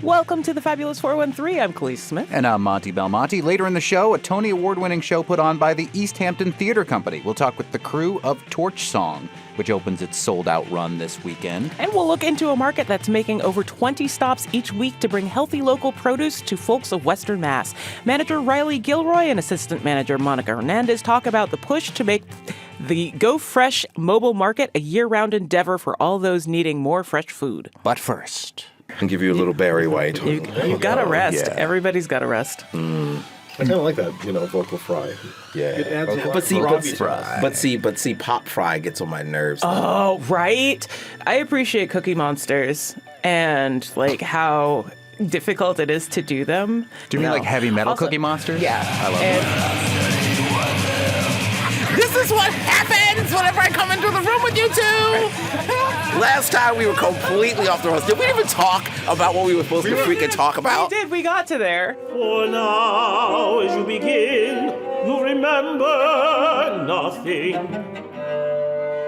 Welcome to the Fabulous 413. I'm Khalees Smith. And I'm Monty Belmonte. Later in the show, a Tony Award-winning show put on by the Easthampton Theater Company. We'll talk with the crew of Torch Song, which opens its sold-out run this weekend. And we'll look into a market that's making over 20 stops each week to bring healthy local produce to folks of Western Mass. Manager Riley Gilroy and Assistant Manager Monica Hernandez talk about the push to make the Go Fresh mobile market a year-round endeavor for all those needing more fresh food. But first, and give you a little Barry White. You gotta rest. Yeah. Everybody's gotta rest. I kind of like that, vocal fry. Yeah. It adds a lot But see, pop fry gets on my nerves. Oh, right. I appreciate Cookie Monsters and like how difficult it is to do them. do you mean like heavy metal Cookie Monsters? Yeah. I love that. This is what happens whenever I come into the room with you two. Last time we were completely off the rails. Did we even talk about what we were supposed to freaking talk about? We did. We got to there. For now, as you begin, you remember nothing.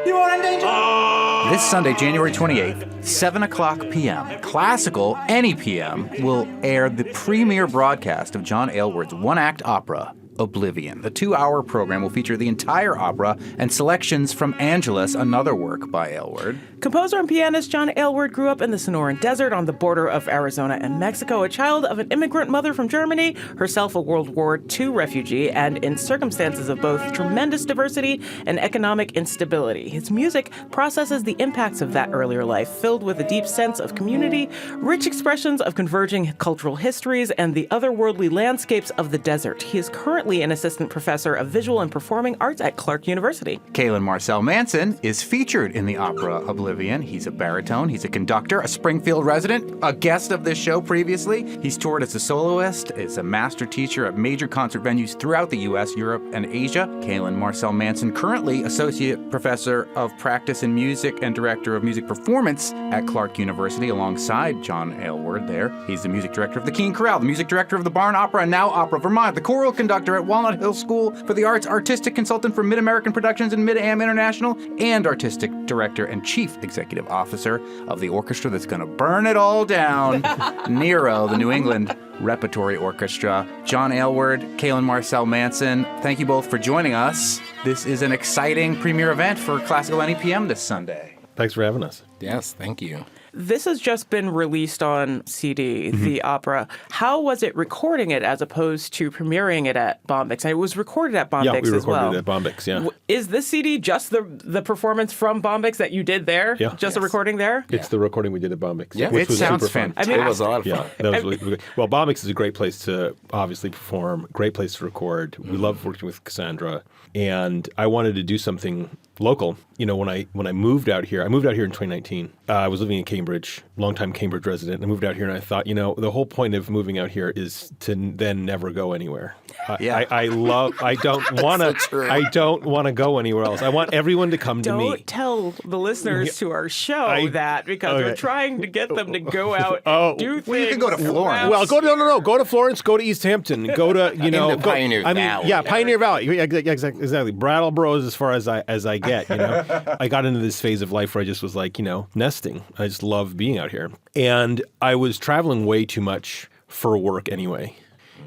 You are in danger. This Sunday, January 28th, 7 o'clock p.m., Classical NEPM will air the premiere broadcast of John Aylward's one-act opera, Oblivion. The 2-hour program will feature the entire opera and selections from Angelus, another work by Aylward. Composer and pianist John Aylward grew up in the Sonoran Desert on the border of Arizona and Mexico, a child of an immigrant mother from Germany, herself a World War II refugee, and in circumstances of both tremendous diversity and economic instability. His music processes the impacts of that earlier life, filled with a deep sense of community, rich expressions of converging cultural histories, and the otherworldly landscapes of the desert. He is currently an assistant professor of visual and performing arts at Clark University. Cailin Marcel-Manson is featured in the opera Oblivion. He's a baritone, he's a conductor, a Springfield resident, a guest of this show previously. He's toured as a soloist, is a master teacher at major concert venues throughout the U.S., Europe, and Asia. Cailin Marcel-Manson, currently associate professor of practice in music and director of music performance at Clark University alongside John Aylward there. He's the music director of the Keene Chorale, the music director of the Barn Opera and Now Opera Vermont, the choral conductor at Walnut Hill School for the Arts, artistic consultant for Mid-American Productions and Mid-Am International, and artistic director and chief executive officer of the orchestra that's going to burn it all down, Nero, the New England Repertory Orchestra. John Aylward, Cailin Marcel-Manson, thank you both for joining us. This is an exciting premiere event for Classical NEPM this Sunday. Thanks for having us. Yes, thank you. This has just been released on CD, the opera. How was it recording it as opposed to premiering it at Bombyx? And it was recorded at Bombyx as well. Yeah, we recorded it at Bombyx, yeah. Is this CD just the performance from Bombyx that you did there? Yeah. Just a recording there? It's the recording we did at Bombyx. Yeah. Which was sounds super fun. fantastic. I mean, It was a lot of fun. Yeah, that was really good. Well, Bombyx is a great place to obviously perform, great place to record. We love working with Cassandra. And I wanted to do something local. When I moved out here, I moved out here in 2019. I was living in Cambridge, longtime Cambridge resident. I moved out here and I thought, the whole point of moving out here is to then never go anywhere. I don't want to go anywhere else. I want everyone to come to me. Don't tell the listeners to our show that because we're trying to get them to go out and do things. Well, you can go to Florence. Well, go to Florence, go to Easthampton, go to Pioneer Valley. Yeah, Pioneer Valley. Exactly. Brattleboro is as far as I get. I got into this phase of life where I just was like, nesting. I just love being out here, and I was traveling way too much for work anyway.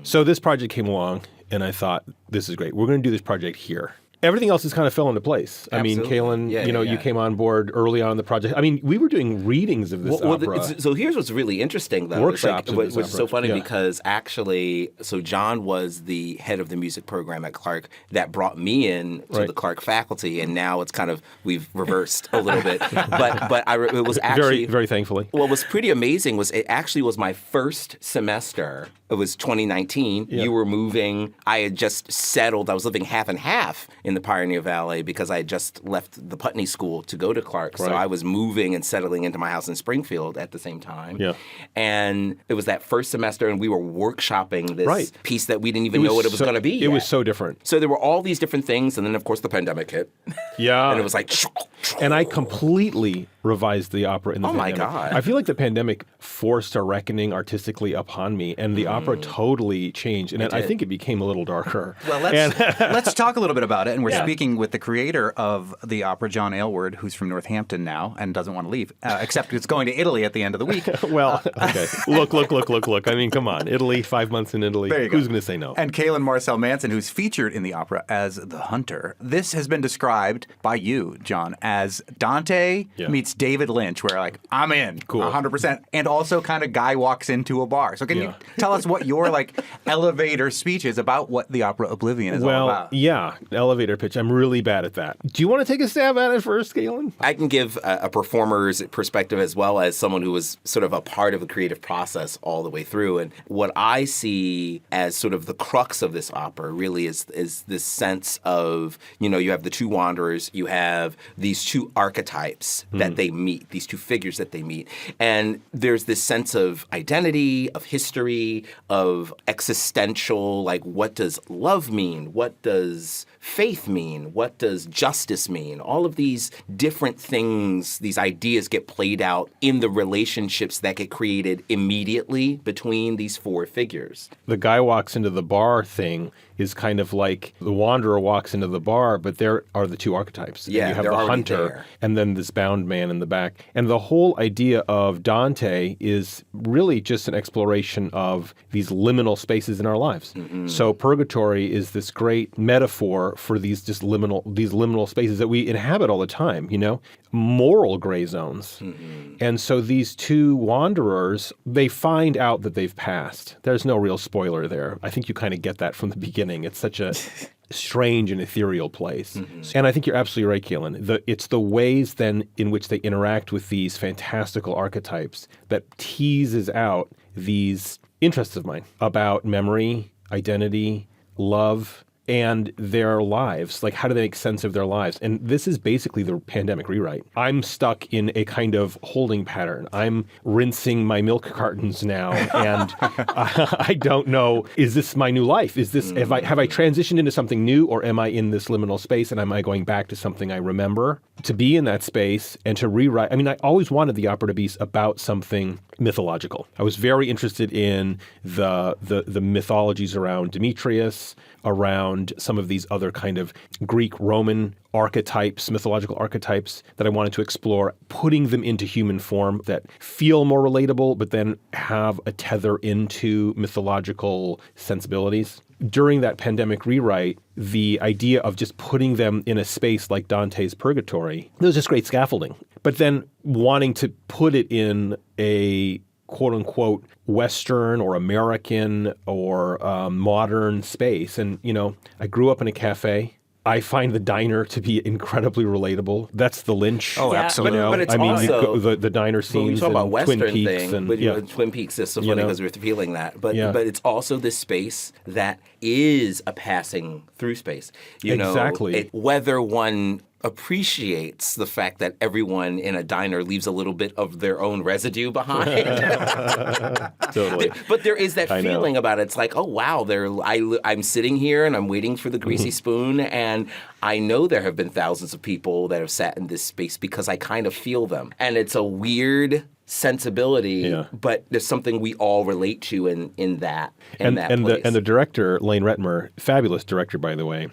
So this project came along, and I thought, this is great. We're going to do this project here. Everything else has kind of fell into place. Absolutely. I mean, Cailin, you came on board early on in the project. I mean, we were doing readings of this opera. So here's what's really interesting, though. Workshops of which this is so opera. funny Yeah. because actually, so John was the head of the music program at Clark that brought me in to the Clark faculty, and now it's kind of, we've reversed a little bit. It was actually... Very, very thankfully. What was pretty amazing was it actually was my first semester. It was 2019. Yeah. You were moving. I had just settled. I was living half and half in the Pioneer Valley because I had just left the Putney School to go to Clark. So I was moving and settling into my house in Springfield at the same time. Yeah. And it was that first semester, and we were workshopping this piece that we didn't even know what it was going to be. It was so different. So there were all these different things, and then, of course, the pandemic hit. Yeah. And it was like... And I completely revised the opera in the pandemic. My God. I feel like the pandemic forced a reckoning artistically upon me, and the opera totally changed, and I think it became a little darker. Well, let's talk a little bit about it. And we're speaking with the creator of the opera, John Aylward, who's from Northampton now and doesn't want to leave, except it's going to Italy at the end of the week. Well, okay. Look. I mean, come on. Italy, 5 months in Italy. Who's going to say no? And Cailin Marcel-Manson, who's featured in the opera as the hunter. This has been described by you, John, as Dante meets David Lynch, where like, I'm in, 100%. And also kind of guy walks into a bar. So can you tell us what your like elevator speech is about what the opera Oblivion is all about? Yeah, elevator pitch. I'm really bad at that. Do you want to take a stab at it first, Cailin? I can give a performer's perspective as well as someone who was sort of a part of the creative process all the way through. And what I see as sort of the crux of this opera really is this sense of, you have the two wanderers, you have these two archetypes that they meet, these two figures that they meet. And there's this sense of identity, of history, of existential, like what does love mean? What does faith mean? What does justice mean? All of these different things, these ideas get played out in the relationships that get created immediately between these four figures. The guy walks into the bar thing is kind of like the wanderer walks into the bar, but there are the two archetypes. Yeah, and you have they're the already hunter there. And then this bound man in the back. And the whole idea of Dante is really just an exploration of these liminal spaces in our lives. So purgatory is this great metaphor for these liminal spaces that we inhabit all the time, moral gray zones. And so these two wanderers, they find out that they've passed. There's no real spoiler there. I think you kind of get that from the beginning. It's such a strange and ethereal place. And I think you're absolutely right, Cailin. It's the ways then in which they interact with these fantastical archetypes that teases out these interests of mine about memory, identity, love, and their lives. Like, how do they make sense of their lives? And this is basically the pandemic rewrite. I'm stuck in a kind of holding pattern. I'm rinsing my milk cartons now, and I don't know, is this my new life? Is this, have I transitioned into something new, or am I in this liminal space, and am I going back to something I remember? To be in that space and to rewrite, I mean, I always wanted the opera to be about something mythological. I was very interested in the mythologies around Demetrius, around some of these other kind of Greek-Roman archetypes, mythological archetypes that I wanted to explore, putting them into human form that feel more relatable, but then have a tether into mythological sensibilities. During that pandemic rewrite, the idea of just putting them in a space like Dante's Purgatory, there was just great scaffolding. But then wanting to put it in a quote-unquote Western or American or modern space. And, I grew up in a cafe. I find the diner to be incredibly relatable. That's the Lynch. Oh, absolutely. But it's also the diner scenes when we talk about and Western Twin Peaks thing, and but Twin Peaks is so funny because we're feeling that. But it's also this space that is a passing through space. Exactly. Whether one appreciates the fact that everyone in a diner leaves a little bit of their own residue behind. Totally. But there is that feeling about it. It's like, oh, wow, I'm sitting here and I'm waiting for the greasy spoon, and I know there have been thousands of people that have sat in this space because I kind of feel them. And it's a weird sensibility, but there's something we all relate to in that place. And the director, Lane Retmer, fabulous director, by the way,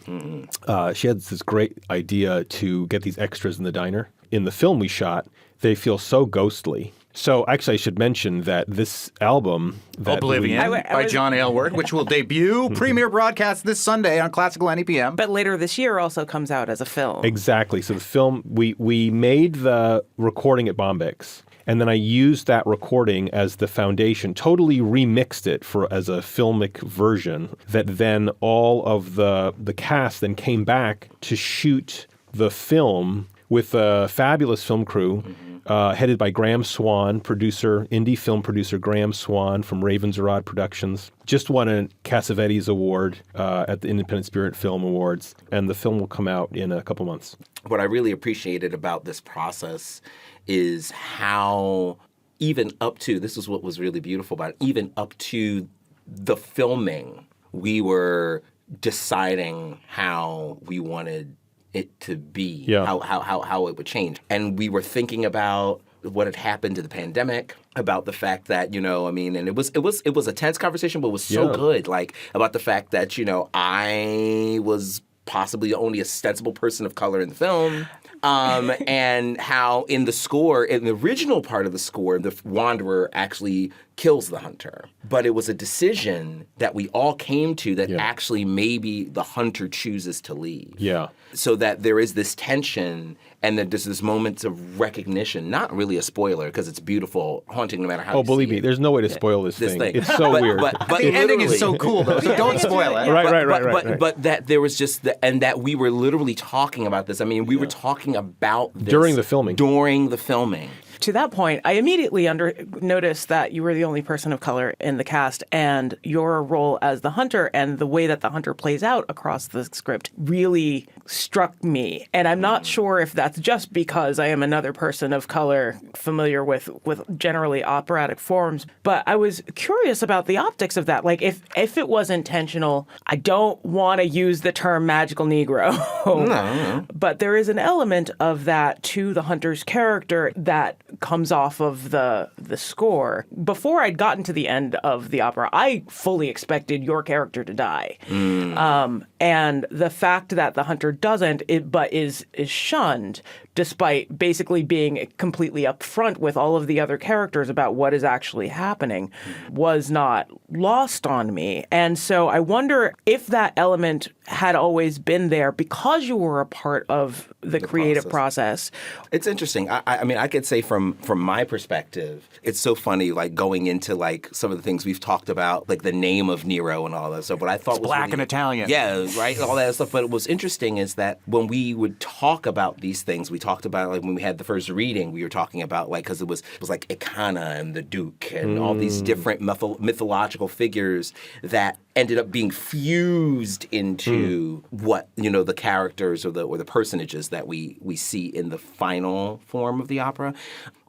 she had this great idea to get these extras in the diner. In the film we shot, they feel so ghostly. So actually I should mention that this album... Oblivion by John Aylward, which will debut premiere broadcast this Sunday on Classical NEPM. But later this year also comes out as a film. Exactly. So the film, we made the recording at Bombyx. And then I used that recording as the foundation, totally remixed it as a filmic version that then all of the cast then came back to shoot the film with a fabulous film crew headed by Graham Swan, indie film producer Graham Swan from Ravensrod Productions. Just won a Cassavetes Award at the Independent Spirit Film Awards, and the film will come out in a couple months. What I really appreciated about this process is how even up to, this is what was really beautiful about it, even up to the filming, we were deciding how we wanted it to be, how it would change. And we were thinking about what had happened to the pandemic, about the fact that, and it was a tense conversation, but it was so good, like about the fact that, I was possibly the only ostensible person of color in the film. And how in the original part of the score, the Wanderer actually kills the hunter. But it was a decision that we all came to that actually maybe the hunter chooses to leave. Yeah. So that there is this tension and that there's this moment of recognition, not really a spoiler because it's beautiful, haunting no matter how you believe see me, it. there's no way to spoil this thing. It's so weird. But The ending is so cool, though, so don't spoil it. Right. But that there was just, and that we were literally talking about this. I mean, we were talking about this. During the filming. To that point, I immediately noticed that you were the only person of color in the cast, and your role as the hunter and the way that the hunter plays out across the script really struck me. And I'm not sure if that's just because I am another person of color familiar with generally operatic forms, but I was curious about the optics of that. Like, if it was intentional, I don't want to use the term magical Negro. No. But there is an element of that to the hunter's character that comes off of the score. Before I'd gotten to the end of the opera, I fully expected your character to die. And the fact that the hunter doesn't, but is shunned, despite basically being completely upfront with all of the other characters about what is actually happening, was not lost on me. And so I wonder if that element had always been there because you were a part of the creative process. It's interesting. I mean, I could say from my perspective, it's so funny, like going into like some of the things we've talked about, like the name of Nero and all that stuff. What I thought was black really, and Italian. Yeah, right, all that stuff. But what was interesting is that when we would talk about these things, we talked about, like when we had the first reading, we were talking about, like, because it was like Icana and the Duke and all these different mythological figures that ended up being fused into what, the characters or the personages that we see in the final form of the opera.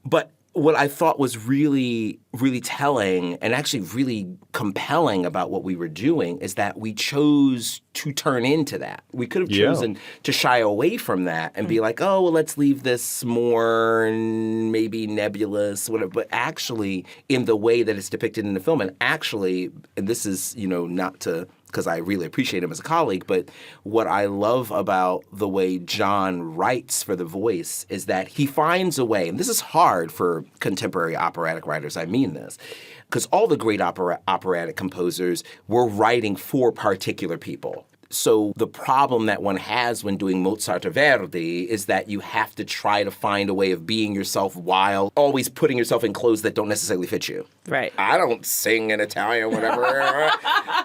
But what I thought was really, really telling and actually really compelling about what we were doing is that we chose to turn into that. We could have chosen to shy away from that and be like, oh, well, let's leave this more maybe nebulous, whatever. But actually, in the way that it's depicted in the film, and actually, and this is, not to, because I really appreciate him as a colleague, but what I love about the way John writes for the voice is that he finds a way, and this is hard for contemporary operatic writers, I mean this, because all the great operatic composers were writing for particular people. So the problem that one has when doing Mozart or Verdi is that you have to try to find a way of being yourself while always putting yourself in clothes that don't necessarily fit you. Right. I don't sing in Italian, whatever.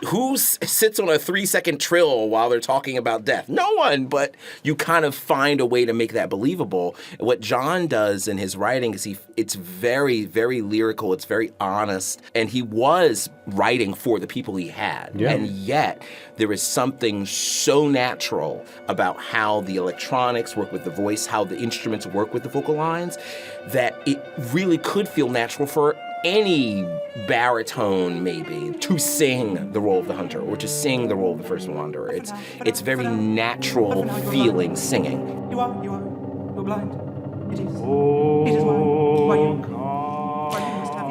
Who sits on a 3-second trill while they're talking about death? No one, but you kind of find a way to make that believable. What John does in his writing is it's very, very lyrical, it's very honest, and he was writing for the people he had. Yeah. And yet, there is something so natural about how the electronics work with the voice, how the instruments work with the vocal lines, that it really could feel natural for any baritone, maybe, to sing the role of the hunter or to sing the role of the first wanderer. It's very natural feeling singing. You're blind. It is why you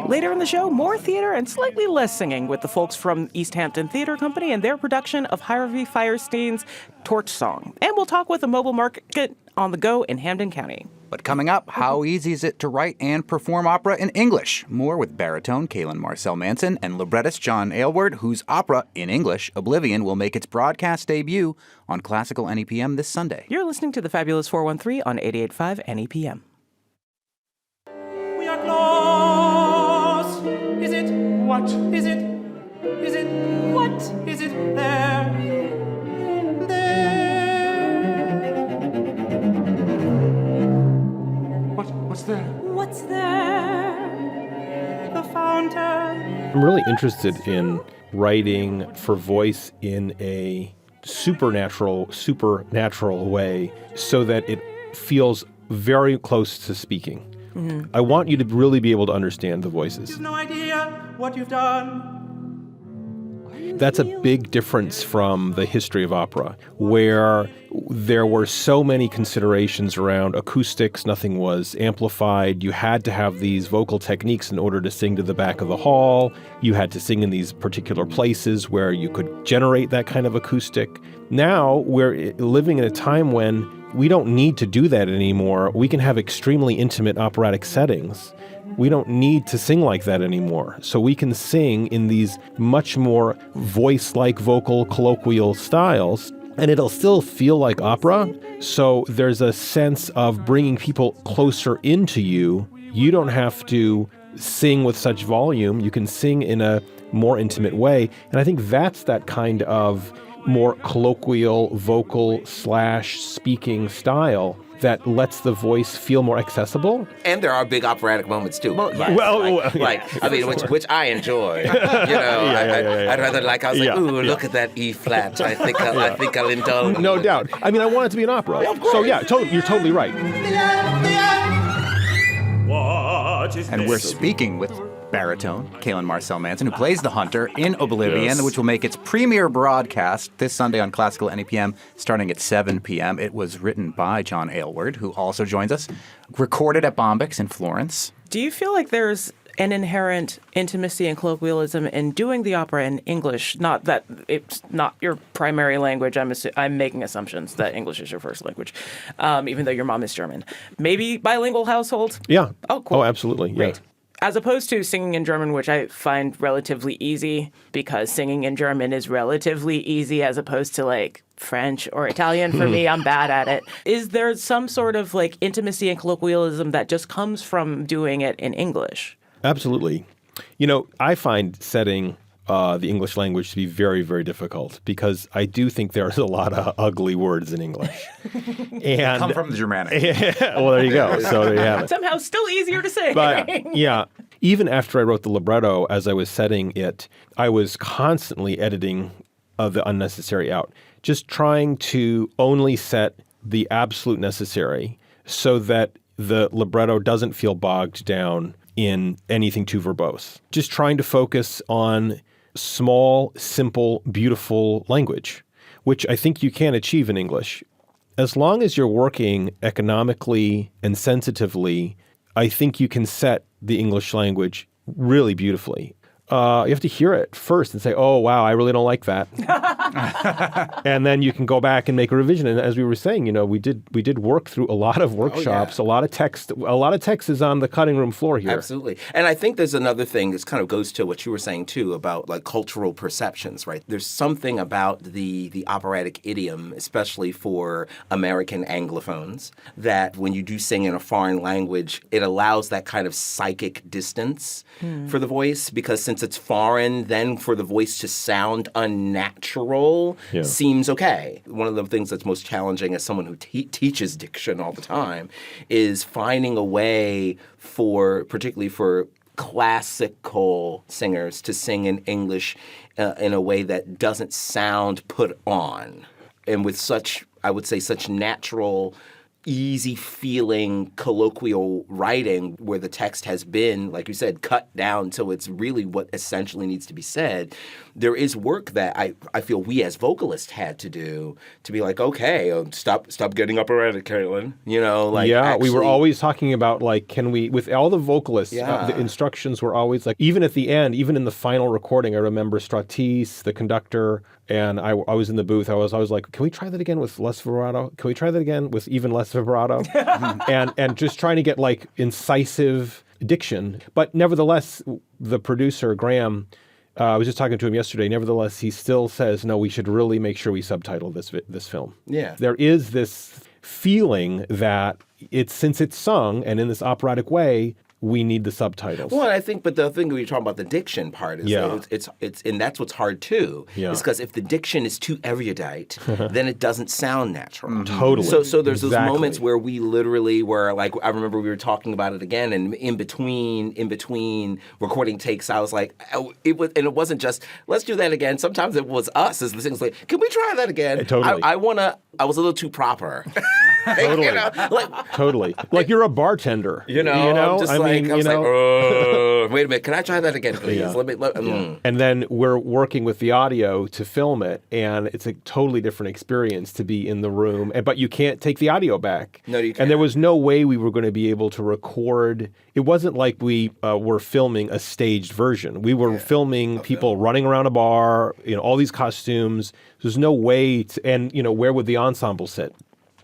Later in the show, more theater and slightly less singing with the folks from Easthampton Theater Company and their production of Harvey Fierstein's Torch Song. And we'll talk with a mobile market on the go in Hampden County. But coming up, how easy is it to write and perform opera in English? More with baritone Cailin Marcel-Manson and librettist John Aylward, whose opera, in English, Oblivion, will make its broadcast debut on Classical NEPM this Sunday. You're listening to the Fabulous 413 on 88.5 NEPM. We are close. Is it? What? Is it? Is it? What? Is it there? What's there? What's there? The fountain. I'm really interested in writing for voice in a supernatural way so that it feels very close to speaking. Mm-hmm. I want you to really be able to understand the voices. You've no idea what you've done. That's a big difference from the history of opera, where there were so many considerations around acoustics. Nothing was amplified. You had to have these vocal techniques in order to sing to the back of the hall. You had to sing in these particular places where you could generate that kind of acoustic. Now we're living in a time when we don't need to do that anymore. We can have extremely intimate operatic settings. We don't need to sing like that anymore. So we can sing in these much more voice-like vocal colloquial styles, and it'll still feel like opera. So there's a sense of bringing people closer into you. You don't have to sing with such volume. You can sing in a more intimate way. And I think that's that kind of more colloquial vocal / speaking style that lets the voice feel more accessible. And there are big operatic moments too. Which I enjoy. I'd rather I was look at that E flat. I think I'll indulge. No doubt. I mean, I want it to be an opera. So yeah, you're totally right. And we're speaking with baritone Cailin Marcel-Manson, who plays the Hunter in Oblivion, which will make its premiere broadcast this Sunday on Classical NEPM, starting at 7 p.m. It was written by John Aylward, who also joins us, recorded at Bombyx in Florence. Do you feel like there's an inherent intimacy and colloquialism in doing the opera in English? Not that it's not your primary language. I'm making assumptions that English is your first language, even though your mom is German. Maybe bilingual household? Yeah. Oh, cool. Oh, absolutely. Great. Yeah. As opposed to singing in German, which I find relatively easy, because singing in German is relatively easy as opposed to like French or Italian. For me, I'm bad at it. Is there some sort of like intimacy and colloquialism that just comes from doing it in English? Absolutely. I find setting the English language to be very, very difficult because I do think there's a lot of ugly words in English. And Come from the Germanic. Well, there you go. So there you have it. Somehow still easier to say. But yeah, even after I wrote the libretto, as I was setting it, I was constantly editing the unnecessary out, just trying to only set the absolute necessary so that the libretto doesn't feel bogged down in anything too verbose. Just trying to focus on small, simple, beautiful language, which I think you can achieve in English. As long as you're working economically and sensitively, I think you can set the English language really beautifully. You have to hear it first and say, oh, wow, I really don't like that. And then you can go back and make a revision. And as we were saying, we did work through a lot of workshops, a lot of text is on the cutting room floor here. Absolutely. And I think there's another thing that kind of goes to what you were saying, too, about like cultural perceptions, right? There's something about the operatic idiom, especially for American Anglophones, that when you do sing in a foreign language, it allows that kind of psychic distance for the voice, because since it's foreign, then for the voice to sound unnatural seems okay. One of the things that's most challenging as someone who teaches diction all the time is finding a way particularly for classical singers to sing in English in a way that doesn't sound put on. And with such natural, easy-feeling colloquial writing where the text has been, like you said, cut down till it's really what essentially needs to be said, there is work that I feel we as vocalists had to do to be like, okay, stop getting operatic, Cailin. We were always talking about, like, can we, with all the vocalists, the instructions were always like, even at the end, even in the final recording, I remember Stratis, the conductor, and I was in the booth. I was like, can we try that again with less vibrato? Can we try that again with even less vibrato? and just trying to get like incisive diction. But nevertheless, the producer, Graham, I was just talking to him yesterday. Nevertheless, he still says, no, we should really make sure we subtitle this film. Yeah. There is this feeling that since it's sung and in this operatic way, we need the subtitles. Well, I think, but the thing when you're talking about the diction part is that it's and that's what's hard too. Yeah. Is because if the diction is too erudite, then it doesn't sound natural. Mm-hmm. Totally. So there's those moments where we literally were like, I remember we were talking about it again, and in between recording takes, I was like, it wasn't just let's do that again. Sometimes it was us as the singers like, can we try that again? Totally. I was a little too proper. Totally. Totally. Like you're a bartender. Just like, we wait a minute, can I try that again, please? Yeah. And then we're working with the audio to film it, and it's a totally different experience to be in the room. But you can't take the audio back. No, you can't. And there was no way we were going to be able to record. It wasn't like we were filming a staged version. We were filming people running around a bar, all these costumes. There's no way to, and where would the ensemble sit?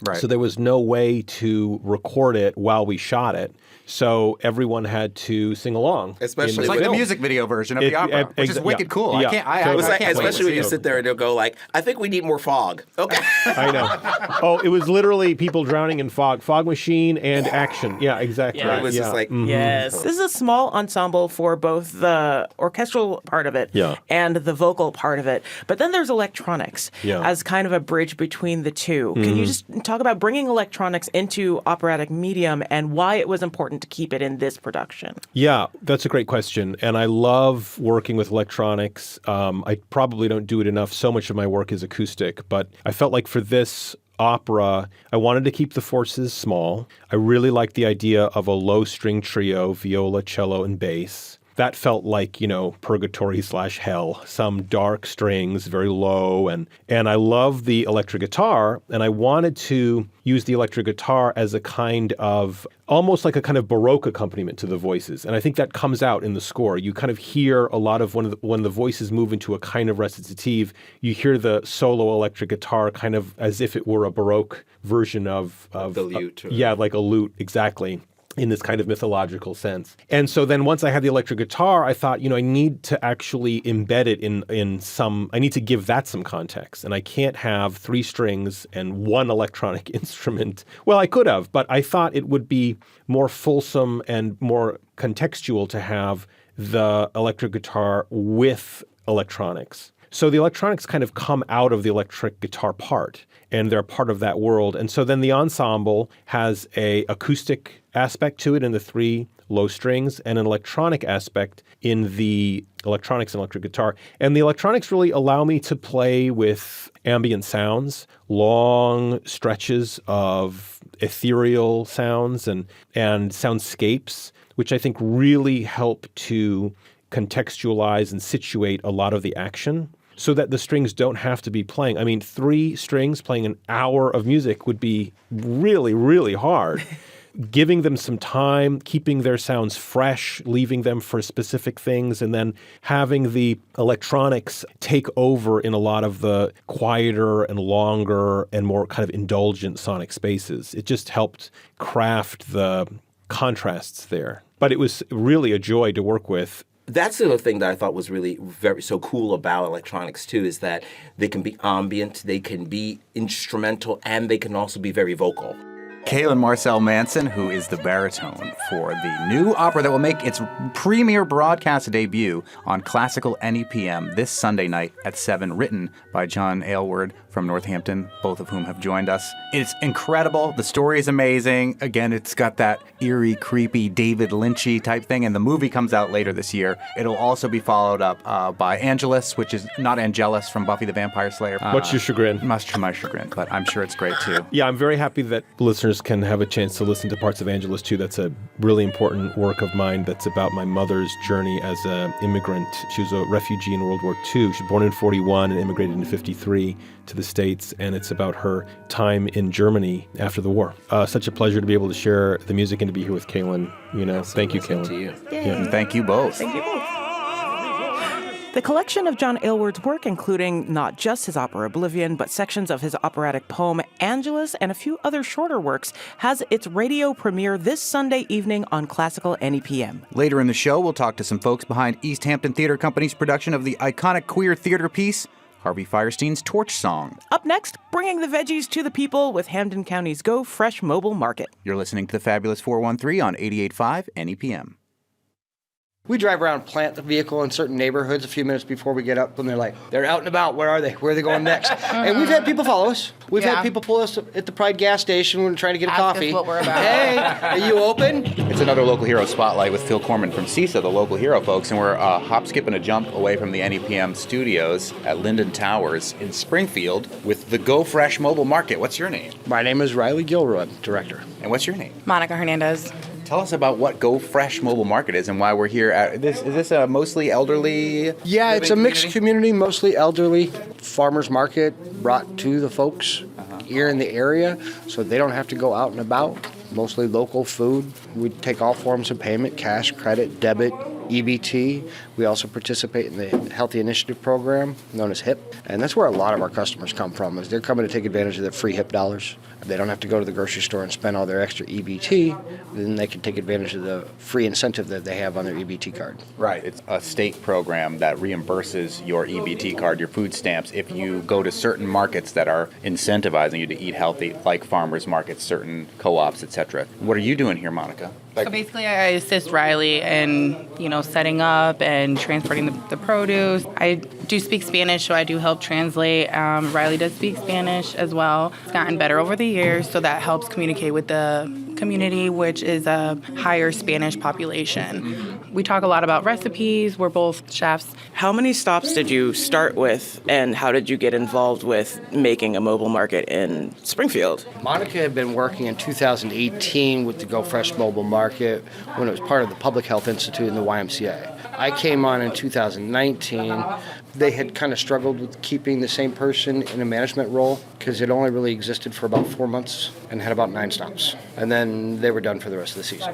Right. So there was no way to record it while we shot it. So everyone had to sing along. Especially It's like the music video version of the opera, which is wicked cool. Yeah. I can't wait to especially when see you it. sit there and they'll go like, I think we need more fog. Okay. I know. Oh, it was literally people drowning in fog machine and action. Yeah, exactly. Yeah. It was just like, Yes. This is a small ensemble for both the orchestral part of it and the vocal part of it. But then there's electronics as kind of a bridge between the two. Can you just talk about bringing electronics into operatic medium and why it was important to keep it in this production? Yeah, that's a great question. And I love working with electronics. I probably don't do it enough. So much of my work is acoustic, but I felt like for this opera, I wanted to keep the forces small. I really liked the idea of a low string trio, viola, cello, and bass. That felt like, purgatory/hell, some dark strings, very low. And I love the electric guitar, and I wanted to use the electric guitar as a kind of, almost like a kind of Baroque accompaniment to the voices. And I think that comes out in the score. You kind of hear a lot of when the voices move into a kind of recitative, you hear the solo electric guitar kind of as if it were a Baroque version of the lute. Like a lute, exactly, in this kind of mythological sense. And so then once I had the electric guitar, I thought, I need to actually embed it in some, I need to give that some context. And I can't have 3 strings and 1 electronic instrument. Well, I could have, but I thought it would be more fulsome and more contextual to have the electric guitar with electronics. So the electronics kind of come out of the electric guitar part, and they're part of that world. And so then the ensemble has a acoustic aspect to it in the 3 low strings and an electronic aspect in the electronics and electric guitar. And the electronics really allow me to play with ambient sounds, long stretches of ethereal sounds and soundscapes, which I think really help to contextualize and situate a lot of the action, so that the strings don't have to be playing. I mean, 3 strings playing an hour of music would be really, really hard. Giving them some time, keeping their sounds fresh, leaving them for specific things, and then having the electronics take over in a lot of the quieter and longer and more kind of indulgent sonic spaces. It just helped craft the contrasts there. But it was really a joy to work with. That's the other thing that I thought was really so cool about electronics too, is that they can be ambient, they can be instrumental, and they can also be very vocal. Cailin Marcel-Manson, who is the baritone for the new opera that will make its premiere broadcast debut on Classical NEPM this Sunday night at 7, written by John Aylward from Northampton, both of whom have joined us. It's incredible. The story is amazing. Again, it's got that eerie, creepy, David Lynchy type thing, and the movie comes out later this year. It'll also be followed up by Angelus, which is not Angelus from Buffy the Vampire Slayer. Much your chagrin. Much to my chagrin, but I'm sure it's great too. Yeah, I'm very happy that listeners can have a chance to listen to parts of Angelus too. That's a really important work of mine that's about my mother's journey as an immigrant. She was a refugee in World War II. She was born in 41 and immigrated in 53 to the States, and it's about her time in Germany after the war. Such a pleasure to be able to share the music and to be here with Cailin. Thank you, Cailin. To you. And thank you both. Thank you both. The collection of John Aylward's work, including not just his opera Oblivion, but sections of his operatic poem Angelus and a few other shorter works, has its radio premiere this Sunday evening on Classical NEPM. Later in the show, we'll talk to some folks behind Easthampton Theater Company's production of the iconic queer theater piece, Harvey Fierstein's Torch Song. Up next, bringing the veggies to the people with Hampden County's Go Fresh Mobile Market. You're listening to the Fabulous 413 on 88.5 NEPM. We drive around, plant the vehicle in certain neighborhoods a few minutes before we get up, and they're like, they're out and about. Where are they? Where are they going next? And we've had people follow us. We've had people pull us at the Pride gas station when we're trying to get a coffee. Us what we're about. Hey, are you open? It's another Local Hero Spotlight with Phil Corman from CISA, the Local Hero folks, and we're a hop, skip, and a jump away from the NEPM studios at Linden Towers in Springfield with the Go Fresh Mobile Market. What's your name? My name is Riley Gilroy, director. And what's your name? Monica Hernandez. Tell us about what Go Fresh Mobile Market is and why we're here. Is this a mostly elderly? Yeah, it's a mixed community, mostly elderly. Farmers market brought to the folks here in the area so they don't have to go out and about. Mostly local food. We take all forms of payment, cash, credit, debit, EBT. We also participate in the Healthy Initiative Program, known as HIP. And that's where a lot of our customers come from, is they're coming to take advantage of the free HIP dollars. If they don't have to go to the grocery store and spend all their extra EBT, then they can take advantage of the free incentive that they have on their EBT card. Right. It's a state program that reimburses your EBT card, your food stamps, if you go to certain markets that are incentivizing you to eat healthy, like farmers markets, certain co-ops, etc. What are you doing here, Monica? So basically, I assist Riley in, setting up and transporting the produce. I do speak Spanish, so I do help translate. Riley does speak Spanish as well. It's gotten better over the years, so that helps communicate with the community, which is a higher Spanish population. We talk a lot about recipes. We're both chefs. How many stops did you start with, and how did you get involved with making a mobile market in Springfield? Monica had been working in 2018 with the Go Fresh Mobile Market when it was part of the Public Health Institute and the YMCA. I came on in 2019. They had kind of struggled with keeping the same person in a management role because it only really existed for about 4 months and had about 9 stops. And then they were done for the rest of the season.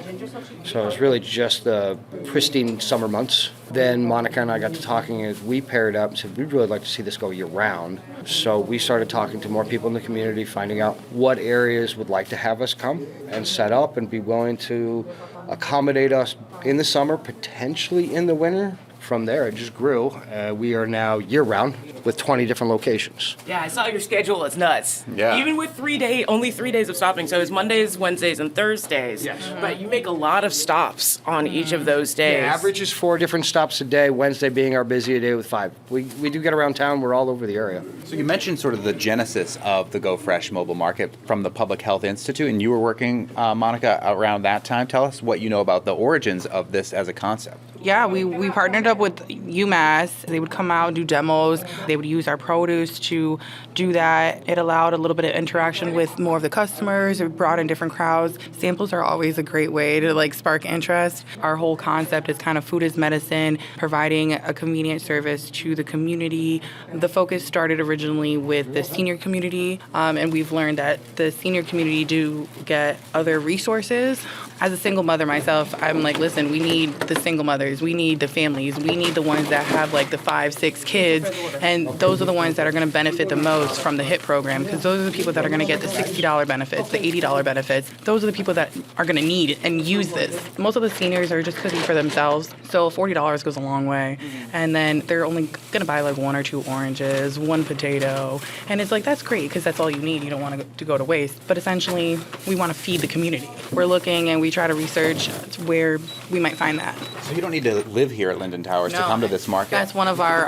So it was really just the pristine summer months. Then Monica and I got to talking as we paired up and said, we'd really like to see this go year round. So we started talking to more people in the community, finding out what areas would like to have us come and set up and be willing to accommodate us in the summer, potentially in the winter. From there, it just grew. We are now year-round with 20 different locations. Yeah, I saw your schedule. It's nuts. Yeah. Even with only 3 days of stopping. So it's Mondays, Wednesdays, and Thursdays. Yes. But you make a lot of stops on each of those days. The average is 4 different stops a day, Wednesday being our busiest day with 5. We do get around town. We're all over the area. So you mentioned sort of the genesis of the Go Fresh Mobile Market from the Public Health Institute, and you were working, Monica, around that time. Tell us what you know about the origins of this as a concept. Yeah, we partnered up with UMass. They would come out, do demos. They would use our produce to do that. It allowed a little bit of interaction with more of the customers. It brought in different crowds. Samples are always a great way to spark interest. Our whole concept is kind of food as medicine, providing a convenient service to the community. The focus started originally with the senior community, and we've learned that the senior community do get other resources. As a single mother myself, I'm like, listen, we need the single mothers, we need the families, we need the ones that have the 5, 6 kids, and those are the ones that are going to benefit the most from the HIP program, because those are the people that are going to get the $60 benefits, the $80 benefits. Those are the people that are going to need and use this. Most of the seniors are just cooking for themselves, so $40 goes a long way, and then they're only going to buy 1 or 2 oranges, 1 potato, and it's that's great because that's all you need. You don't want to go to waste, but essentially we want to feed the community. We're looking and we try to research where we might find that. So you don't need to live here at Linden Towers to come to this market? That's one of our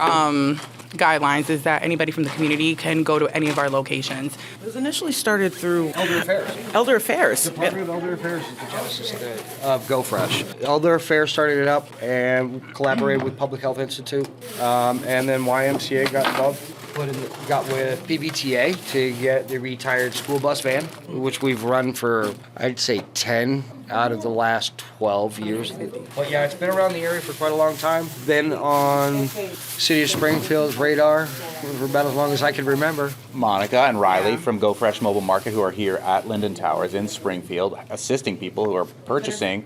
guidelines, is that anybody from the community can go to any of our locations. It was initially started through Elder Affairs. Elder Affairs. Department of Elder Affairs is the genesis of Go Fresh. Elder Affairs started it up and collaborated with Public Health Institute, and then YMCA got involved. Got with PBTA to get the retired school bus van, which we've run for, I'd say, 10 out of the last 12 years. But yeah, it's been around the area for quite a long time. Been on City of Springfield's radar for about as long as I can remember. Monica and Riley from Go Fresh Mobile Market, who are here at Linden Towers in Springfield, assisting people who are purchasing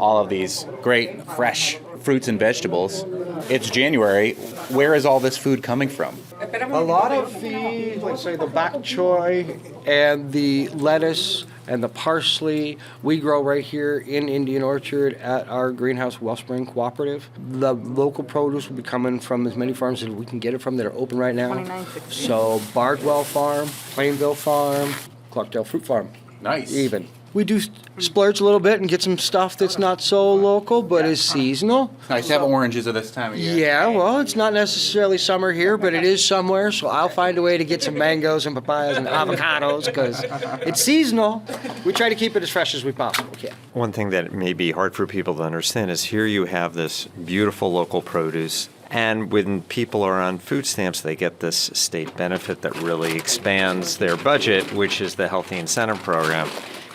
all of these great fresh fruits and vegetables. It's January. Where is all this food coming from? A lot of the, let's say, the bok choy and the lettuce and the parsley we grow right here in Indian Orchard at our greenhouse Wellspring Cooperative. The local produce will be coming from as many farms as we can get it from that are open right now. 2916. So Bardwell Farm, Plainville Farm, Clarkdale Fruit Farm. Nice. Even. We do splurge a little bit and get some stuff that's not so local but is seasonal. Nice to have oranges at this time of year. Yeah, well, it's not necessarily summer here, but it is somewhere, so I'll find a way to get some mangoes and papayas and avocados because it's seasonal. We try to keep it as fresh as we possibly can. One thing that may be hard for people to understand is here you have this beautiful local produce, and when people are on food stamps, they get this state benefit that really expands their budget, which is the Healthy Incentive Program.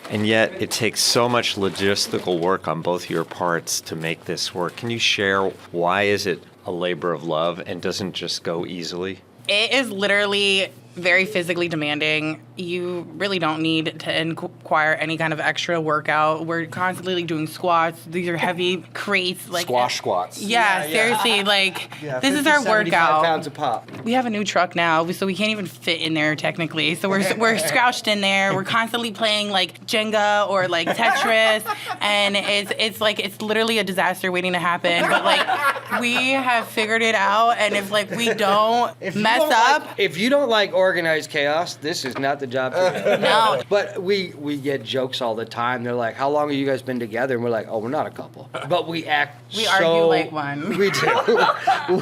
and yet it takes so much logistical work on both your parts to make this work. Can you share why is it a labor of love and doesn't just go easily? It is literally very physically demanding. You really don't need to acquire any kind of extra workout. We're constantly doing squats. These are heavy crates. Like Squash squats. Yeah, seriously. Like, this is 50, our 75 workout. pounds a pop. We have a new truck now, so we can't even fit in there technically. So we're scrouched in there. We're constantly playing like Jenga or like Tetris, and it's literally a disaster waiting to happen. But like, we have figured it out, and if like we don't mess up, if you don't like organized chaos, this is not the job for you. No. But we get jokes all the time. They're like, "How long have you guys been together?" And we're like, "Oh, we're not a couple." But we act. We so, argue like one. We do.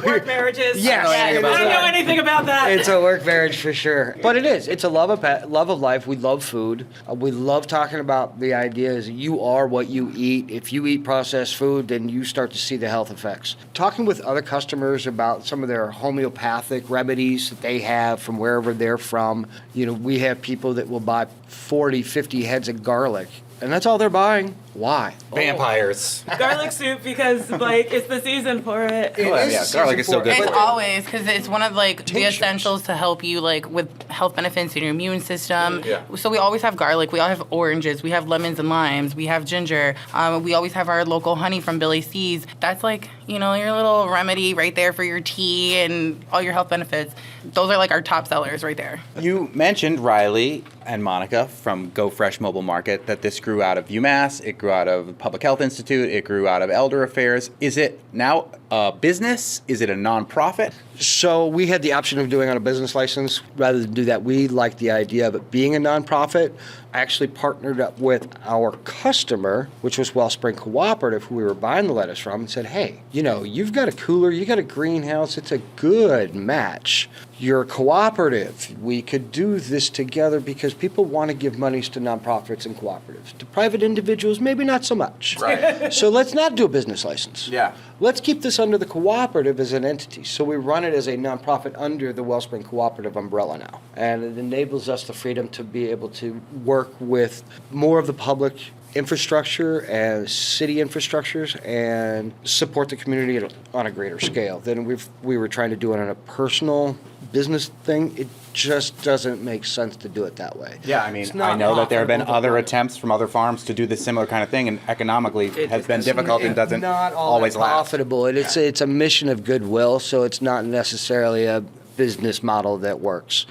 Work marriages. Yes. I don't know anything about that. It's a work marriage for sure. But it is. It's a love of life. We love food. We love talking about the idea is you are what you eat. If you eat processed food, then you start to see the health effects. Talking with other customers about some of their homeopathic remedies that they have from wherever they're from. You know, we have people that will buy 40, 50 heads of garlic, and that's all they're buying. Why? Vampires. Garlic soup because like it's the season for it. Garlic is so good. It's always, because it's one of like the essentials to help you like with health benefits in your immune system. Yeah. So we always have garlic. We all have oranges. We have lemons and limes. We have ginger. We always have our local honey from Billy C's. That's like, you know, your little remedy right there for your tea and all your health benefits. Those are like our top sellers right there. You mentioned Riley and Monica from Go Fresh Mobile Market, that this grew out of UMass, it grew out of the Public Health Institute, it grew out of Elder Affairs. Is it now a business? Is it a nonprofit? So we had the option of doing on a business license. Rather than do that, we liked the idea of it being a nonprofit. I actually partnered up with our customer, which was Wellspring Cooperative, who we were buying the lettuce from, and said, hey, you know, you've got a cooler, you got a greenhouse, it's a good match. You're a cooperative. We could do this together because people want to give monies to nonprofits and cooperatives. To private individuals, maybe not so much. Right. So let's not do a business license. Yeah. Let's keep this under the cooperative as an entity. So we run it as a nonprofit under the Wellspring Cooperative umbrella now. And it enables us the freedom to be able to work with more of the public infrastructure and city infrastructures and support the community on a greater scale than we were trying to do it on a personal business thing. It just doesn't make sense to do it that way. Yeah, I mean, I know that there have been other attempts from other farms to do this similar kind of thing, and economically it has been difficult and doesn't not always last. profitable. It's a mission of goodwill, so it's not necessarily a business model that works.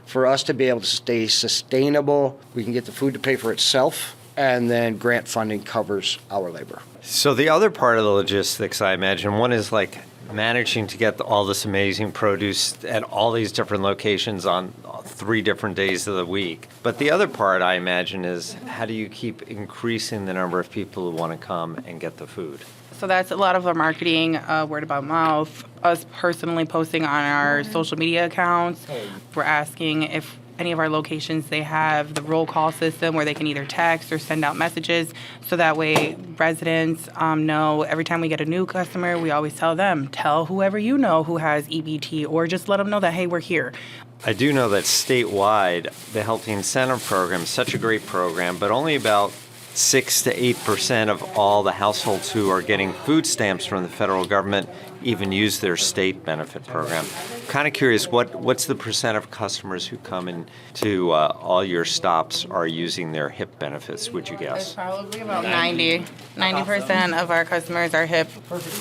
For us to be able to stay sustainable, we can get the food to pay for itself, and then grant funding covers our labor. So the other part of the logistics, I imagine, one is like managing to get all this amazing produce at all these different locations on 3 different days of the week. But the other part, I imagine, is how do you keep increasing the number of people who want to come and get the food? So that's a lot of our marketing, word about mouth, us personally posting on our social media accounts. We're asking if any of our locations, they have the roll call system where they can either text or send out messages. So that way residents know every time we get a new customer, we always tell them, tell whoever you know who has EBT, or just let them know that, hey, we're here. I do know that statewide, the Healthy Incentive Program is such a great program, but only about 6 to 8% of all the households who are getting food stamps from the federal government even use their state benefit program. Kind of curious, what's the percent of customers who come into all your stops are using their HIP benefits, would you guess? It's probably about 90% of our customers are HIP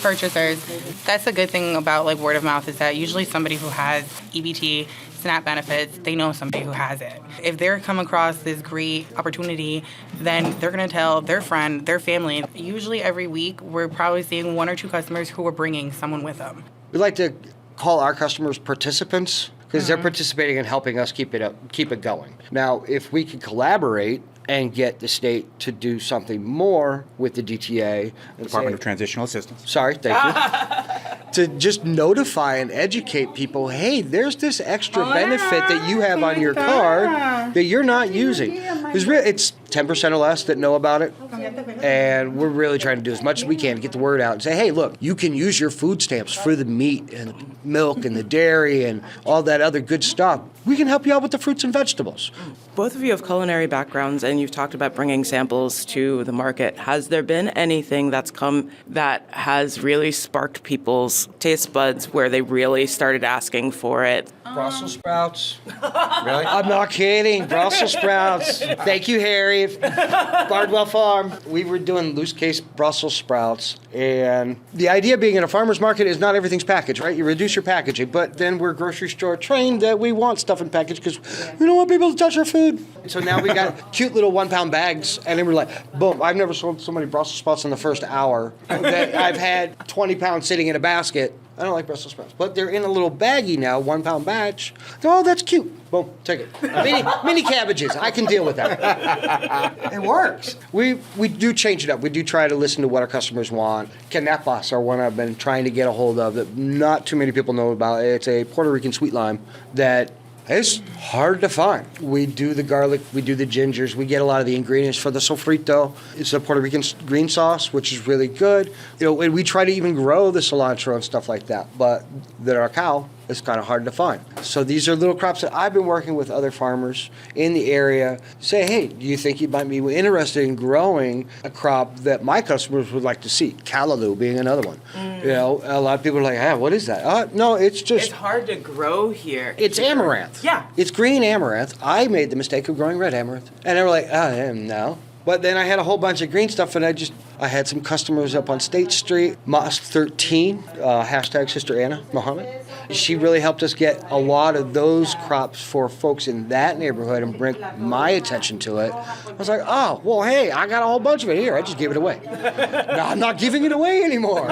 purchasers. That's the good thing about like word of mouth is that usually somebody who has EBT, SNAP benefits, they know somebody who has it. If they're come across this great opportunity, then they're going to tell their friend, their family. Usually every week, we're probably seeing 1 or 2 customers who are bringing someone with them. We like to call our customers participants because they're participating in helping us keep it going. Now, if we could collaborate and get the state to do something more with the DTA. Department of Transitional Assistance. Sorry, thank you. To just notify and educate people, hey, there's this extra benefit that you have on your card that you're not using. It's 10% or less that know about it. And we're really trying to do as much as we can to get the word out and say, hey, look, you can use your food stamps for the meat and the milk and the dairy and all that other good stuff. We can help you out with the fruits and vegetables. Both of you have culinary backgrounds, and you've talked about bringing samples to the market. Has there been anything that's come that has really sparked people's taste buds where they really started asking for it? Brussels sprouts. Really? I'm not kidding. Brussels sprouts. Thank you, Harry. Bardwell Farm. We were doing loose case Brussels sprouts. And the idea being in a farmer's market is not everything's packaged, right? You reduce your packaging. But then we're grocery store trained that we want stuff in package because we don't want people to touch our food. So now we got cute little 1 pound bags. And then we're like, boom, I've never sold so many Brussels sprouts in the first hour that I've had 20 pounds sitting in a basket. I don't like Brussels sprouts, but they're in a little baggie now, 1 pound batch. Oh, that's cute. Boom, take it. Mini cabbages. I can deal with that. It works. We do change it up. We do try to listen to what our customers want. Canepas are one I've been trying to get a hold of that not too many people know about. It's a Puerto Rican sweet lime that is hard to find. We do the garlic, we do the gingers, we get a lot of the ingredients for the sofrito. It's a Puerto Rican green sauce, which is really good. You know, and we try to even grow the cilantro and stuff like that, but the arcao is kind of hard to find. So these are little crops that I've been working with other farmers in the area. Say, hey, do you think you might be interested in growing a crop that my customers would like to see? Callaloo being another one. You know, a lot of people are like, what is that? No, it's just... It's hard to grow here. It's amaranth. Yeah. It's green amaranth. I made the mistake of growing red amaranth. And they were like, no. But then I had a whole bunch of green stuff, and I had some customers up on State Street, Mosque 13, hashtag Sister Anna Muhammad. She really helped us get a lot of those crops for folks in that neighborhood and bring my attention to it. I was like, oh, well, hey, I got a whole bunch of it here. I just gave it away. No, I'm not giving it away anymore.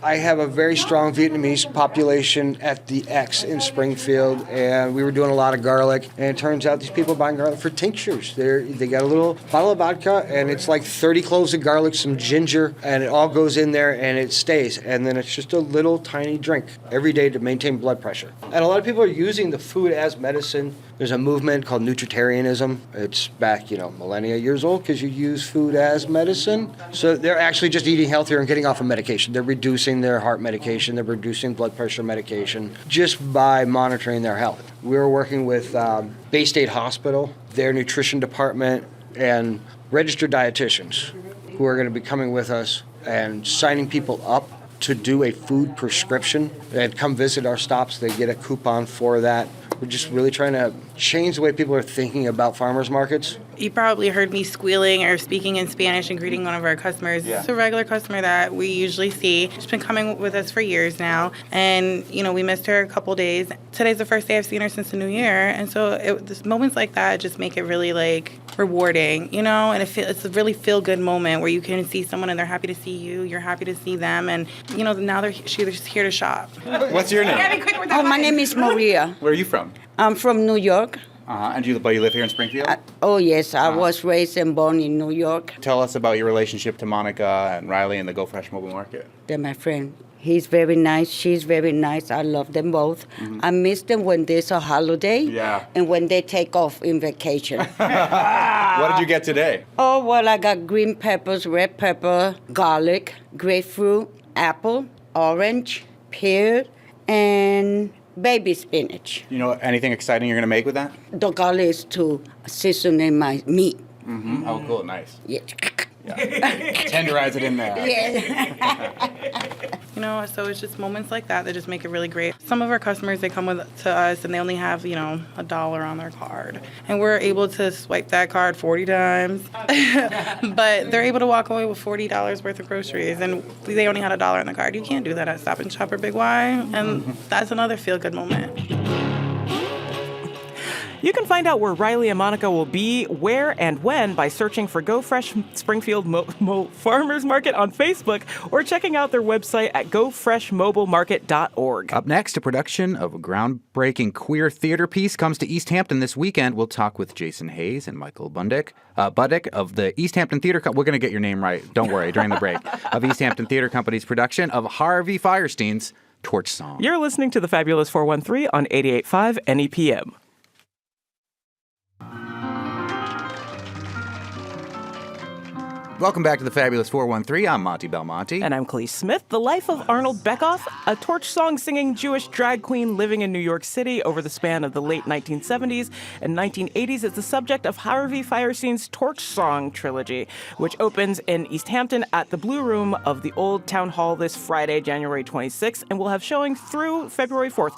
I have a very strong Vietnamese population at the X in Springfield, and we were doing a lot of garlic, and it turns out these people are buying garlic for tinctures. They got a little bottle of vodka, and it's like 30 cloves of garlic, some ginger, and it all goes in there, and it stays. And then it's just a little tiny drink every day to maintain blood pressure. And a lot of people are using the food as medicine. There's a movement called nutritarianism. It's back, millennia years old because you use food as medicine. So they're actually just eating healthier and getting off of medication. They're reducing their heart medication. They're reducing blood pressure medication just by monitoring their health. We were working with Bay State Hospital, their nutrition department, and registered dietitians who are going to be coming with us and signing people up to do a food prescription and come visit our stops. They get a coupon for that. We're just really trying to change the way people are thinking about farmers markets. You probably heard me squealing or speaking in Spanish and greeting one of our customers. Yeah. It's a regular customer that we usually see. She's been coming with us for years now. And, we missed her a couple days. Today's the first day I've seen her since the new year. And so moments like that just make it really, rewarding, and it's a really feel-good moment where you can see someone and they're happy to see you. You're happy to see them. And, now she's just here to shop. What's your name? My name is Maria. Where are you from? I'm from New York. And you live here in Springfield? Yes. I was raised and born in New York. Tell us about your relationship to Monica and Riley and the Go Fresh Mobile Market. They're my friend. He's very nice. She's very nice. I love them both. Mm-hmm. I miss them when there's a holiday and when they take off in vacation. What did you get today? Oh, well, I got green peppers, red pepper, garlic, grapefruit, apple, orange, pear, and baby spinach. Anything exciting you're going to make with that? The garlic is to season in my meat. Mm-hmm. Oh, cool. Nice. Yeah. Tenderize it in there. Yeah. So it's just moments like that just make it really great. Some of our customers, they come to us and they only have, $1 on their card. And we're able to swipe that card 40 times. But they're able to walk away with $40 worth of groceries. And they only had $1 on the card. You can't do that at Stop and Shop or Big Y. And that's another feel-good moment. You can find out where Riley and Monica will be, where, and when by searching for Go Fresh Springfield Farmers Market on Facebook or checking out their website at gofreshmobilemarket.org. Up next, a production of a groundbreaking queer theater piece comes to Easthampton this weekend. We'll talk with Jason Hayes and Michael Budnick of the Easthampton Theater Company. We're going to get your name right, don't worry, during the break. Of Easthampton Theater Company's production of Harvey Fierstein's Torch Song. You're listening to the Fabulous 413 on 88.5 NEPM. Welcome back to the Fabulous 413. I'm Monty Belmonte. And I'm Clee Smith. The life of Arnold Beckoff, a torch song singing Jewish drag queen living in New York City over the span of the late 1970s and 1980s, is the subject of Harvey Fierstein's Torch Song trilogy, which opens in Easthampton at the Blue Room of the Old Town Hall this Friday, January 26th, and will have showing through February 4th.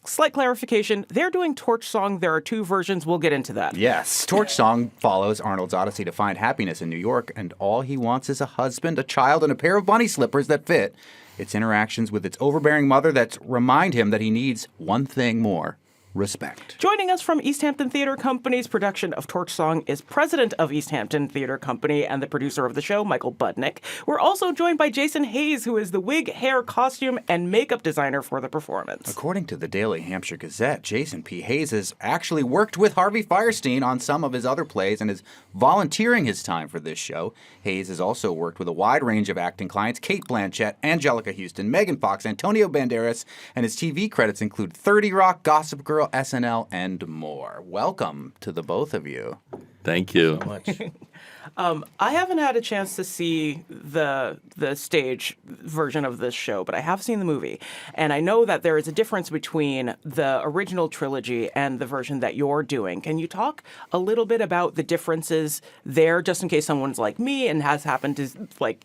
Slight clarification, they're doing Torch Song. There are two versions. We'll get into that. Yes. Torch Song follows Arnold's odyssey to find happiness in New York, and all he wants is a husband, a child, and a pair of bunny slippers that fit. Its interactions with its overbearing mother that remind him that he needs one thing more: respect. Joining us from Easthampton Theater Company's production of Torch Song is president of Easthampton Theater Company and the producer of the show, Michael Budnick. We're also joined by Jason Hayes, who is the wig, hair, costume, and makeup designer for the performance. According to the Daily Hampshire Gazette, Jason P. Hayes has actually worked with Harvey Fierstein on some of his other plays and is volunteering his time for this show. Hayes has also worked with a wide range of acting clients: Cate Blanchett, Angelica Houston, Megan Fox, Antonio Banderas, and his TV credits include 30 Rock, Gossip Girl, SNL, and more. Welcome to the both of you. Thank you. So much. I haven't had a chance to see the stage version of this show, but I have seen the movie. And I know that there is a difference between the original trilogy and the version that you're doing. Can you talk a little bit about the differences there, just in case someone's like me and has happened to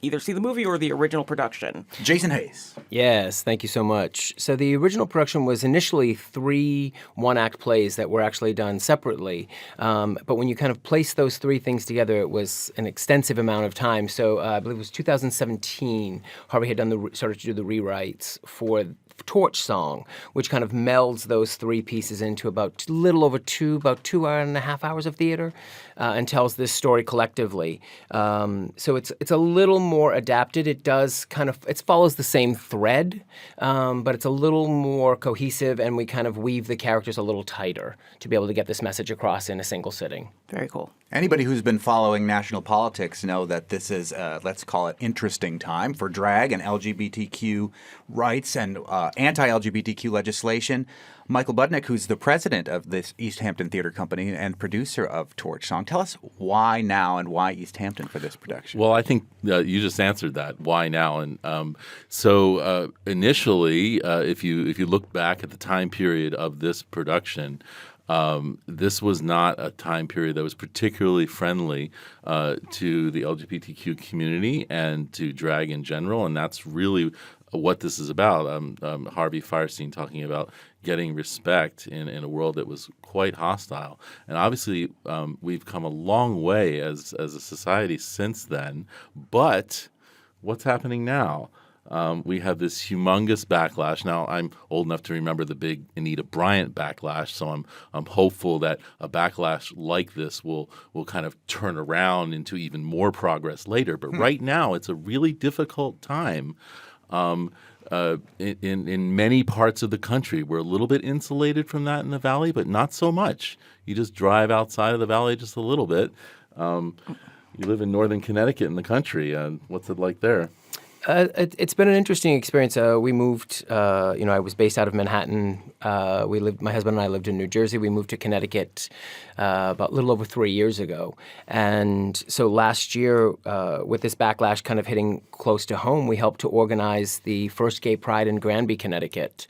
either see the movie or the original production? Jason Hayes. Yes, thank you so much. So the original production was initially 3 one-act plays that were actually done separately. But when you kind of place those 3 things together, it was an extensive amount of time. So I believe it was 2017, Harvey had started to do the rewrites for Torch Song, which kind of melds those 3 pieces into about about 2.5 hours of theater, and tells this story collectively. So it's a little more adapted. It does it follows the same thread, but it's a little more cohesive, and we kind of weave the characters a little tighter to be able to get this message across in a single sitting. Very cool. Anybody who's been following national politics know that this is, let's call it, interesting time for drag and LGBTQ rights and anti-LGBTQ legislation. Michael Budnick, who's the president of this Easthampton Theater Company and producer of Torch Song, tell us why now and why Easthampton for this production. Well, I think you just answered that. Why now? And so initially, if you look back at the time period of this production, this was not a time period that was particularly friendly to the LGBTQ community and to drag in general, and that's really what this is about. Harvey Fierstein talking about getting respect in a world that was quite hostile. And obviously, we've come a long way as a society since then, but what's happening now? We have this humongous backlash. Now, I'm old enough to remember the big Anita Bryant backlash, so I'm hopeful that a backlash like this will kind of turn around into even more progress later. But right now, it's a really difficult time. In many parts of the country, we're a little bit insulated from that in the Valley, but not so much. You just drive outside of the Valley just a little bit. You live in northern Connecticut in the country. What's it like there? It's been an interesting experience. We moved, I was based out of Manhattan. My husband and I lived in New Jersey. We moved to Connecticut about a little over 3 years ago. And so last year, with this backlash kind of hitting close to home, we helped to organize the first gay pride in Granby, Connecticut,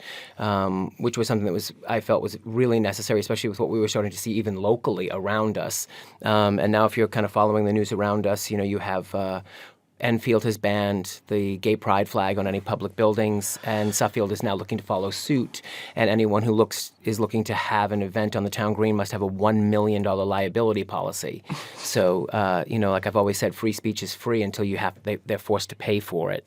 which was something that I felt was really necessary, especially with what we were starting to see even locally around us. And now if you're kind of following the news around us, you have Enfield has banned the gay pride flag on any public buildings, and Suffield is now looking to follow suit. And anyone who is looking to have an event on the town green must have a $1 million liability policy. So, like I've always said, free speech is free until they're forced to pay for it.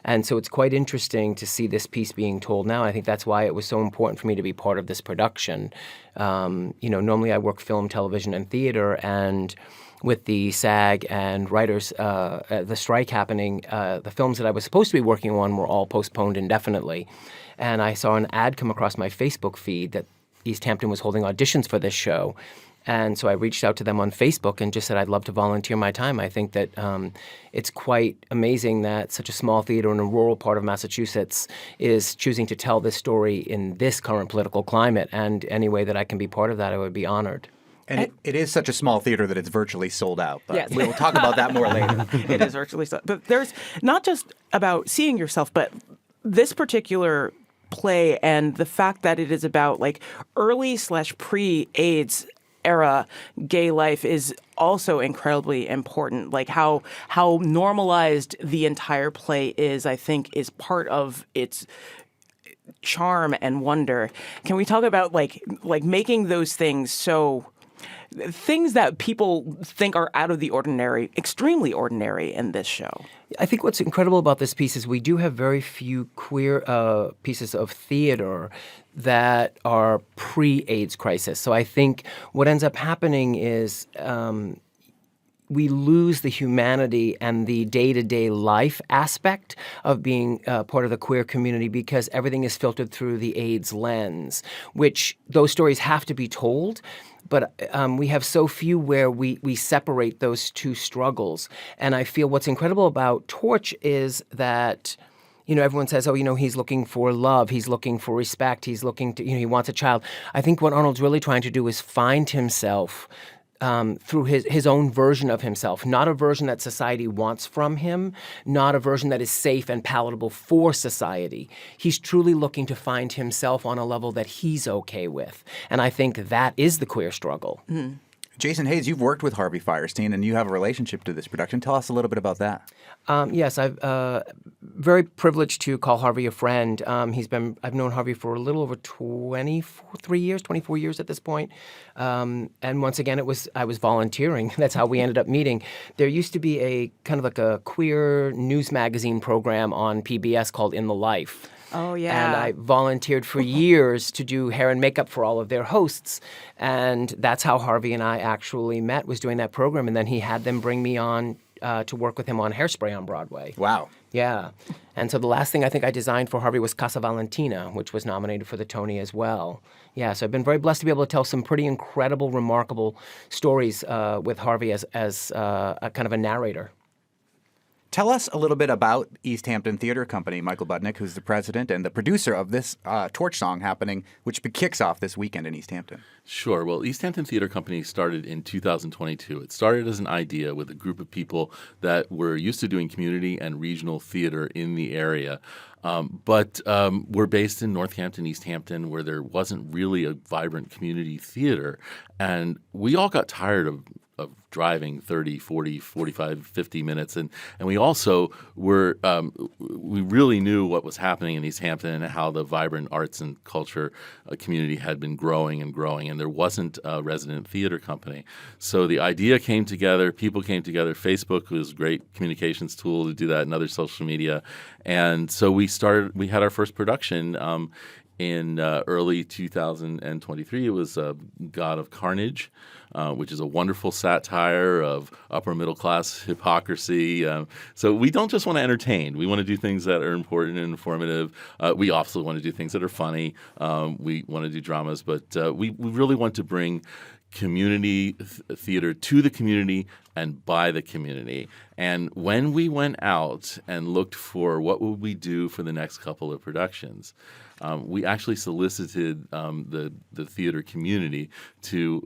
And so it's quite interesting to see this piece being told now. I think that's why it was so important for me to be part of this production. Normally I work film, television, and theater, and with the SAG and writers, the strike happening, the films that I was supposed to be working on were all postponed indefinitely. And I saw an ad come across my Facebook feed that Easthampton was holding auditions for this show. And so I reached out to them on Facebook and just said I'd love to volunteer my time. I think that it's quite amazing that such a small theater in a rural part of Massachusetts is choosing to tell this story in this current political climate. And any way that I can be part of that, I would be honored. And it is such a small theater that it's virtually sold out. But Yes. we'll talk about that more later. It is virtually so. But there's not just about seeing yourself, but this particular play and the fact that it is about like early/pre-AIDS era gay life is also incredibly important. Like how normalized the entire play is, I think, is part of its charm and wonder. Can we talk about like making those things that people think are out of the ordinary, extremely ordinary in this show? I think what's incredible about this piece is we do have very few queer pieces of theater that are pre-AIDS crisis. So I think what ends up happening is we lose the humanity and the day-to-day life aspect of being part of the queer community because everything is filtered through the AIDS lens, which those stories have to be told. But we have so few where we separate those two struggles. And I feel what's incredible about Torch is that, everyone says, he's looking for love, he's looking for respect, he's looking to, he wants a child. I think what Arnold's really trying to do is find himself through his own version of himself, not a version that society wants from him, not a version that is safe and palatable for society. He's truly looking to find himself on a level that he's okay with. And I think that is the queer struggle. Mm. Jason Hayes, you've worked with Harvey Fierstein, and you have a relationship to this production. Tell us a little bit about that. Yes, I've very privileged to call Harvey a friend. I've known Harvey for a little over 24 years at this point. And once again, I was volunteering. That's how we ended up meeting. There used to be a kind of like a queer news magazine program on PBS called In the Life. Oh, yeah. And I volunteered for years to do hair and makeup for all of their hosts. And that's how Harvey and I actually met, was doing that program. And then he had them bring me on to work with him on Hairspray on Broadway. Wow. Yeah. And so the last thing I think I designed for Harvey was Casa Valentina, which was nominated for the Tony as well. Yeah, so I've been very blessed to be able to tell some pretty incredible, remarkable stories with Harvey as a kind of a narrator. Tell us a little bit about Easthampton Theater Company, Michael Budnick, who's the president and the producer of this Torch Song happening, which kicks off this weekend in Easthampton. Sure. Well, Easthampton Theater Company started in 2022. It started as an idea with a group of people that were used to doing community and regional theater in the area. But we're based in Northampton, Easthampton, where there wasn't really a vibrant community theater. And we all got tired of driving 30, 40, 45, 50 minutes. And we also were we really knew what was happening in Easthampton and how the vibrant arts and culture community had been growing and growing. And there wasn't a resident theater company. So the idea came together. People came together. Facebook was a great communications tool to do that, and other social media. And so we had our first production in early 2023. It was God of Carnage, which is a wonderful satire of upper middle class hypocrisy. So we don't just want to entertain. We want to do things that are important and informative. We also want to do things that are funny. We want to do dramas, but we really want to bring community theater to the community and by the community. And when we went out and looked for what would we do for the next couple of productions, we actually solicited the theater community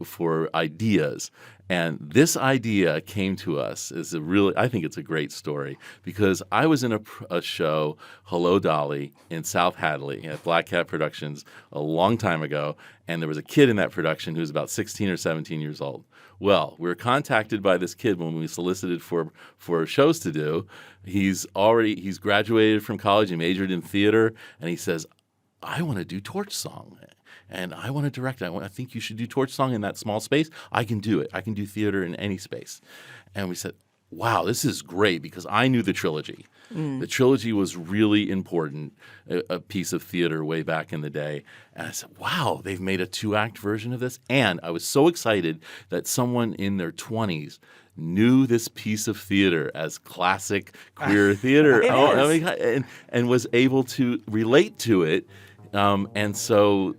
for ideas. And this idea came to us as I think it's a great story, because I was in a show, Hello Dolly, in South Hadley at Black Cat Productions a long time ago, and there was a kid in that production who was about 16 or 17 years old. Well, we were contacted by this kid when we solicited for shows to do. He's graduated from college, he majored in theater, and he says, I want to do Torch Song, and I want to direct it. I think you should do Torch Song in that small space. I can do it. I can do theater in any space. And we said, wow, this is great, because I knew the trilogy. The trilogy was really important, a piece of theater way back in the day. And I said, wow, they've made a 2-act version of this. And I was so excited that someone in their 20s knew this piece of theater as classic queer theater. And was able to relate to it And so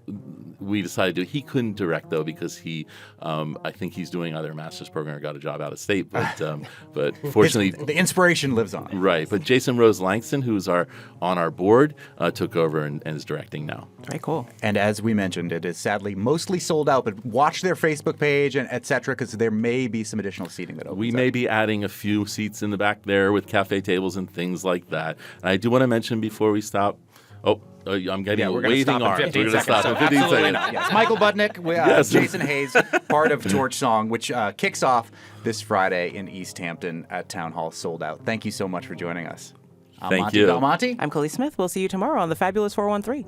we decided to. He couldn't direct though because he, I think he's doing either a master's program or got a job out of state. But fortunately, the inspiration lives on. Right. But Jason Rose Langston, who's on our board, took over and is directing now. Very cool. And as we mentioned, it is sadly mostly sold out. But watch their Facebook page and etc. because there may be some additional seating that opens. We may be adding a few seats in the back there with cafe tables and things like that. And I do want to mention before we stop. I'm getting a waving arm. We're going to stop in 15 seconds. Yes. Michael Budnick, Yes. Jason Hayes, part of Torch Song, which kicks off this Friday in Easthampton at Town Hall, sold out. Thank you so much for joining us. I'm Thank Monty you. Belmonte. I'm Coley Smith. We'll see you tomorrow on the Fabulous 413.